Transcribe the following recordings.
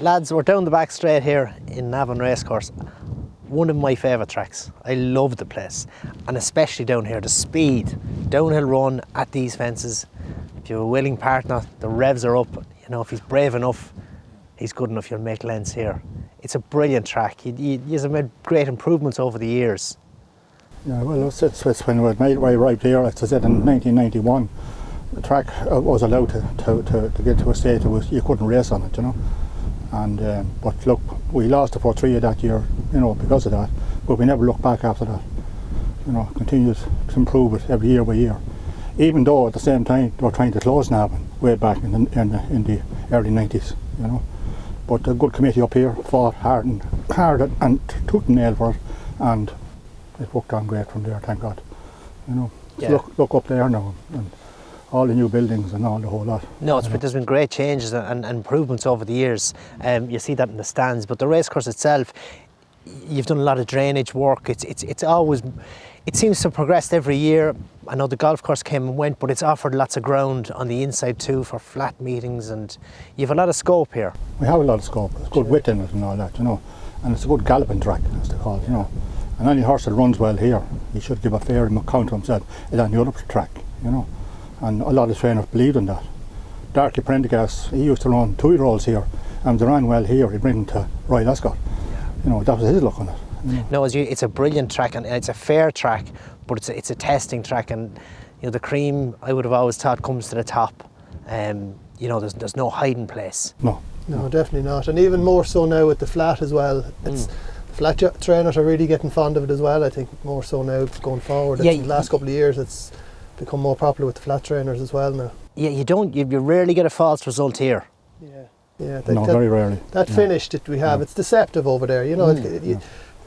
Lads, we're down the back straight here in Navan Racecourse. One of my favourite tracks. I love the place, and especially down here, the speed, downhill run at these fences. If you have a willing partner, the revs are up. You know, if he's brave enough, he's good enough, you'll make lengths here. It's a brilliant track. You've made great improvements over the years. Yeah, well, it's when I arrived here, as I said, in 1991, the track was allowed to get to a state you couldn't race on it, you know. And but look, we lost the 4-3 of that year, you know, because of that. But we never looked back after that. You know, continued to improve it every year by year. Even though at the same time they were trying to close Navan way back in the early 90s, you know. But a good committee up here fought hard and took the nail for it, and it worked on great from there, thank God. You know, yeah. Look up there now, and all the new buildings and all the whole lot. No, there's been great changes and improvements over the years. You see that in the stands, but the racecourse itself, you've done a lot of drainage work. It's always, it seems to have progressed every year. I know the golf course came and went, but it's offered lots of ground on the inside too for flat meetings, and you have a lot of scope here. We have a lot of scope. There's good width in it and all that, you know, and it's a good galloping track, as they call it, you know. And any horse that runs well here, he should give a fair account of himself on the other track, you know. And a lot of trainers believed in that. Darky Prendergast, he used to run 2-year-olds here, and if they ran well here, he'd bring them to Royal Ascot. You know, that was his look on it. You know. No, it's a brilliant track, and it's a fair track, but it's a testing track, and you know, the cream, I would have always thought, comes to the top. You know, there's no hiding place. No, definitely not, and even more so now with the flat as well. It's flat trainers are really getting fond of it as well. I think more so now going forward. In the last couple of years, it's become more popular with the flat trainers as well now. Yeah, you rarely get a false result here. Yeah. Very rarely. That finish that we have, it's deceptive over there. You know,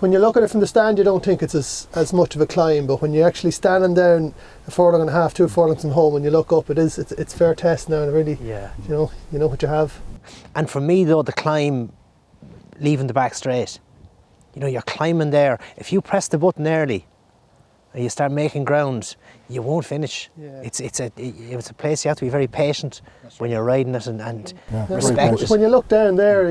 when you look at it from the stand, you don't think it's as much of a climb, but when you're actually standing down a furlong and a half, 2 furlongs from home, when you look up, it's fair test now, and really, you know what you have. And for me though, the climb, leaving the back straight, you know, you're climbing there. If you press the button early and you start making ground, you won't finish. It's a place you have to be very patient when you're riding it and respect it. When you look down there,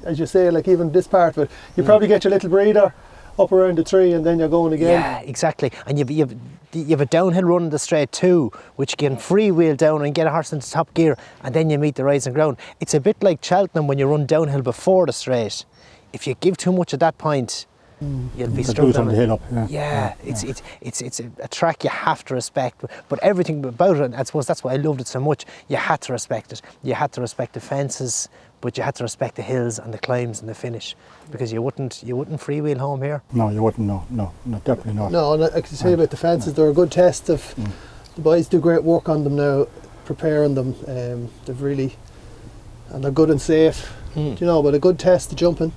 as you say, like even this part of it, you probably get your little breather up around the tree and then you're going again. Yeah, exactly. And you've a downhill run in the straight too, which you can freewheel down and get a horse into top gear, and then you meet the rising ground. It's a bit like Cheltenham when you run downhill before the straight. If you give too much at that point, you'll be struggling. The hill up. It's a track you have to respect, but everything about it, I suppose that's why I loved it so much. You had to respect it. You had to respect the fences, but you had to respect the hills and the climbs and the finish, because you wouldn't freewheel home here. No, you wouldn't. No, definitely not. No, and I can say about the fences, they're a good test of. The boys do great work on them now, preparing them. They've really, and they're good and safe. You know, but a good test to jump in.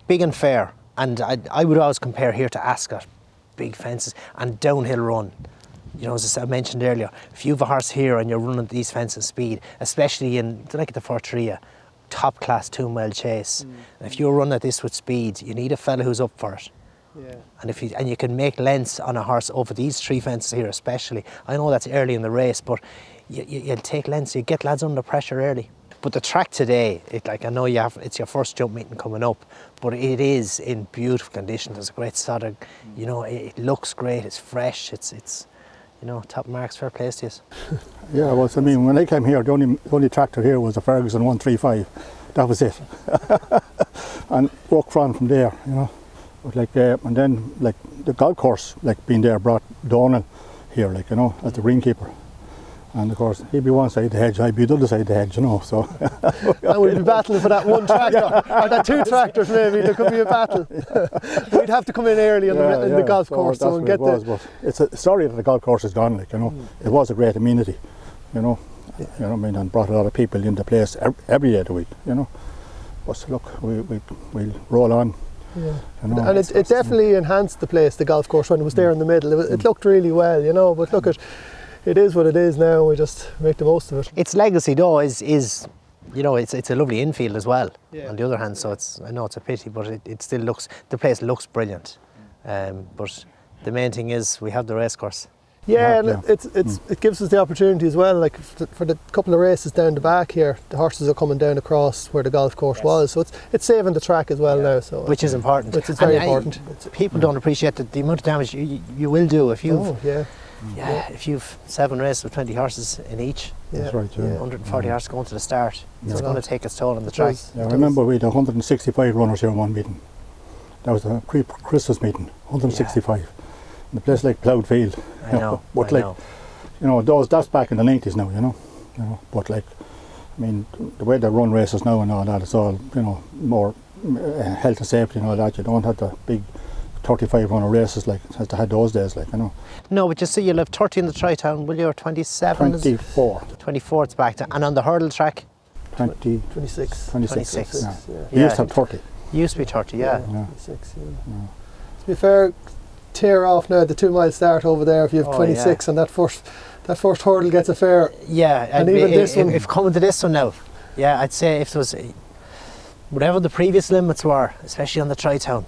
Big and fair. And I would always compare here to Ascot, big fences and downhill run. You know, as I mentioned earlier, if you have a horse here and you're running these fences speed, especially in like the 4-3, top class 2-mile chase, and if you're running at this with speed, you need a fella who's up for it. Yeah. And you can make lengths on a horse over these 3 fences here, especially. I know that's early in the race, but you'll take lengths. You get lads under pressure early. But the track today, I know it's your first jump meeting coming up, but it is in beautiful condition. There's a great sod, you know, it looks great, it's fresh, it's you know, top marks, fair play to you. Yeah, well, I mean, when I came here, the only tractor here was a Ferguson 135. That was it. And walked from there, you know. But and then the golf course, being there, brought Donal here, you know, as the greenkeeper. And of course, he'd be one side of the hedge, I'd be the other side of the hedge, you know, so. And we'd be battling for that one tractor, or that 2 tractors maybe, there could be a battle. We'd have to come in early in the golf course and get there. But it's a sorry that the golf course is gone, you know. It was a great amenity, you know. You know what I mean, and brought a lot of people into place every day of the week, you know. But look, we'll roll on. Yeah. You know, and it definitely enhanced the place, the golf course, when it was there in the middle. It looked really well, you know, but look at, it is what it is now, we just make the most of it. Its legacy though is you know, it's a lovely infield as well, on the other hand, so I know it's a pity, but it still looks, the place looks brilliant. But the main thing is we have the racecourse. Yeah, and it gives us the opportunity as well, like for the couple of races down the back here, the horses are coming down across where the golf course was, so it's saving the track as well now. So which is important. Which is very important. People don't appreciate the amount of damage you will do if you've if you've 7 races with 20 horses in each. That's right. Yeah. 140 horses going to the start. It's going to take its toll on the track. I remember we had 165 runners here in one meeting. That was the pre-Christmas meeting. 165. In the place like Ploughed Field. I know. But like, you know, that's back in the 90s now. You know. But like, I mean, the way they run races now and all that, it's all, you know, more health and safety and all that. You don't have the big 35 runner races like as they had those days, like, you know. No, but you see, you'll have 30 in the Tri-Town, will you, or 27? 24. 24 it's back to, and on the hurdle track? 26. 26. Yeah. We used to have 30. Used to be 30, yeah. 26, yeah. To be fair, tear off now the 2 mile start over there if you have 26 and that first hurdle gets a fair. Yeah, and even this one. If coming to this one now, yeah, I'd say if there was whatever the previous limits were, especially on the Tri-Town.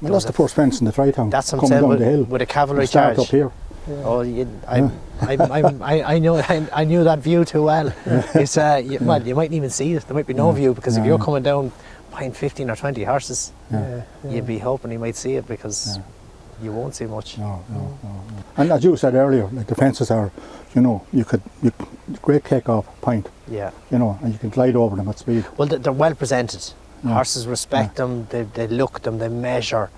Well, that's the first fence in the Tri-Town. That's what I'm saying, down the hill with a cavalry charge. Up here. Yeah. Oh, I knew that view too well. It's well, you mightn't even see it. There might be no view because if you're coming down behind 15 or 20 horses, you'd be hoping you might see it because you won't see much. No. And as you said earlier, like the fences are, you know, you great kick-off point. Yeah. You know, and you can glide over them at speed. Well, they're well presented. Horses respect them. They look them. They measure.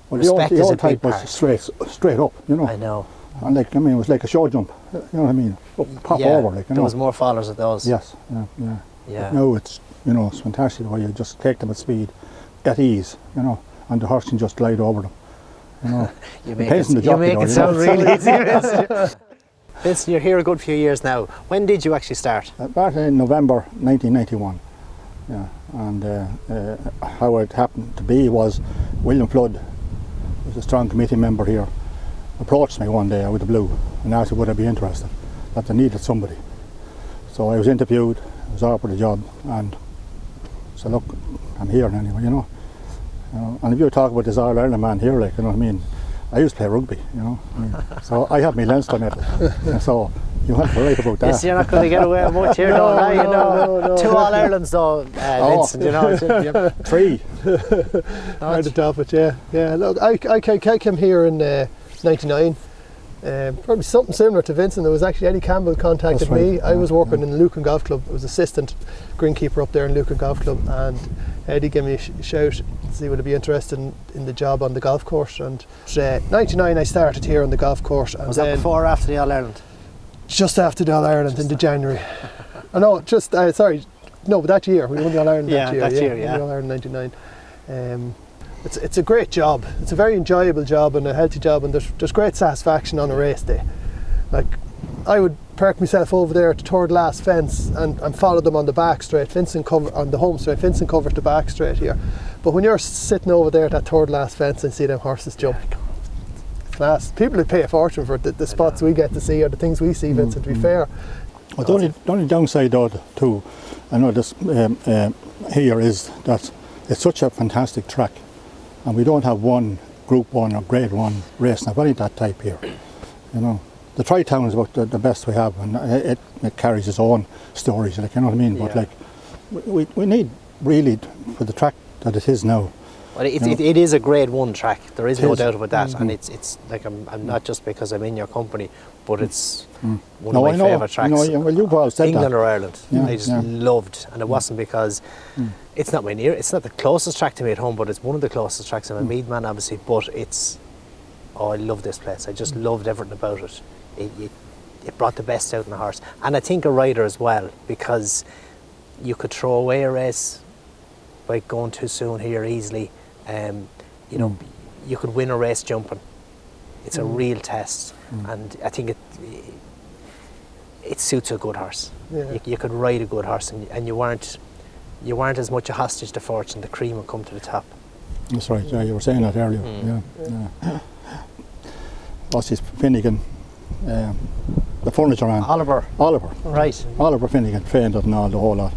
Well, Respect the is a old big type part. was straight up, you know. I know. And like, I mean, it was like a show jump. You know what I mean? Pop over, like, you know. There was more followers of those. Yes. Yeah. Yeah. But now it's, you know, it's fantastic the way you just take them at speed, at ease, you know, and the horse can just glide over them. You know. you make it sound really easy. Vincent, you're here a good few years now. When did you actually start? Back in November 1991. Yeah, and how it happened to be was William Flood, who's a strong committee member here, approached me one day out of the blue and asked would I be interested, that they needed somebody. So I was interviewed, I was offered a job, and so look, I'm here anyway, you know. And if you talk about this All-Ireland man here, like, you know what I mean, I used to play rugby, you know. I mean, so I had my Leinster medal, so you have to write about that. Yes, you're not going to get away with much here, no. 2 All-Irelands though, Vincent, you know. 3. Hard to top it, yeah. Look, I came here in 99. Probably something similar to Vincent. There was actually Eddie Campbell contacted me. I was working in the Lucan Golf Club. I was assistant greenkeeper up there in Lucan Golf Club, and Eddie gave me a shout to see would I be interested in the job on the golf course. And 99 I started here on the golf course. And was that before or after the All-Ireland? Just after the All-Ireland in the January. No, but that year we won the All-Ireland that year. That year, we won the All-Ireland 99. It's a great job. It's a very enjoyable job and a healthy job, and there's great satisfaction on a race day. Like, I would park myself over there at the third last fence and follow them on the back straight. On the home straight. Vincent covered the back straight here. But when you're sitting over there at that third last fence and see them horses jump, class. People would pay a fortune for the spots we get to see or the things we see, Vincent, to be fair. Well, the only downside though too, I know this here is that it's such a fantastic track. And we don't have one Group 1 or Grade 1 race now, any that type here. You know, the Tri-Town is about the best we have, and it carries its own stories, like, you know what I mean? But like, we need really, for the track that it is now. Well, it is a Grade 1 track. There is no doubt about that, and it's like I'm not just because I'm in your company, but it's one of my favourite tracks. Well, you've all said England that. or Ireland, I just loved, and it wasn't because it's not it's not the closest track to me at home, but it's one of the closest tracks. I'm a Meath man, obviously, but I love this place. I just loved everything about it. It brought the best out in the horse, and I think a rider as well, because you could throw away a race by going too soon here easily. You know, you could win a race jumping. It's a real test, and I think it suits a good horse. Yeah. You could ride a good horse, and you weren't as much a hostage to fortune. The cream would come to the top. That's right. Yeah, you were saying that earlier. Yeah. Ossie's Finnegan, the furniture man. Oliver. Right. Oliver Finnegan, fainted and all the whole lot.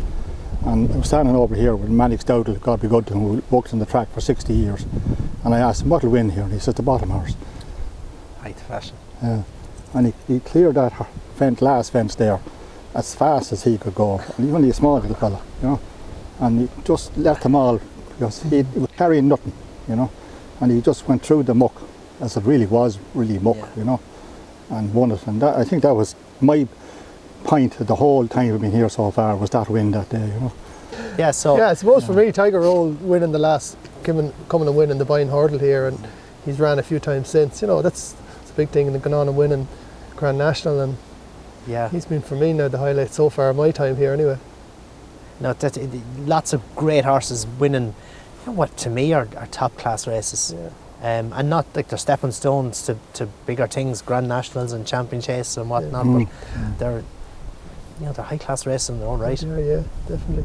And I was standing over here with Mannix Dowdle, God be good to him, who worked on the track for 60 years. And I asked him, what'll win here? And he said, the bottom horse. Height fashion. Yeah. and he cleared that last fence there as fast as he could go. And he was only a small little fella, you know, and he just left them all because he was carrying nothing, you know, and he just went through the muck, as it really was muck, you know, and won it. And that, I think that was my point the whole time we've been here so far, was that win that day, you know. Yeah, so I suppose for me, Tiger Roll winning the last, coming and winning the Bine Hurdle here, and he's ran a few times since. You know, that's a big thing, and going on and winning Grand National, and he's been for me now the highlight so far of my time here anyway. no, lots of great horses winning, you know, what to me are top class races. Yeah. And not like they're stepping stones to bigger things, Grand Nationals and Champion Chase and whatnot, but they're, you know, they're high class races in their own right. Yeah, definitely.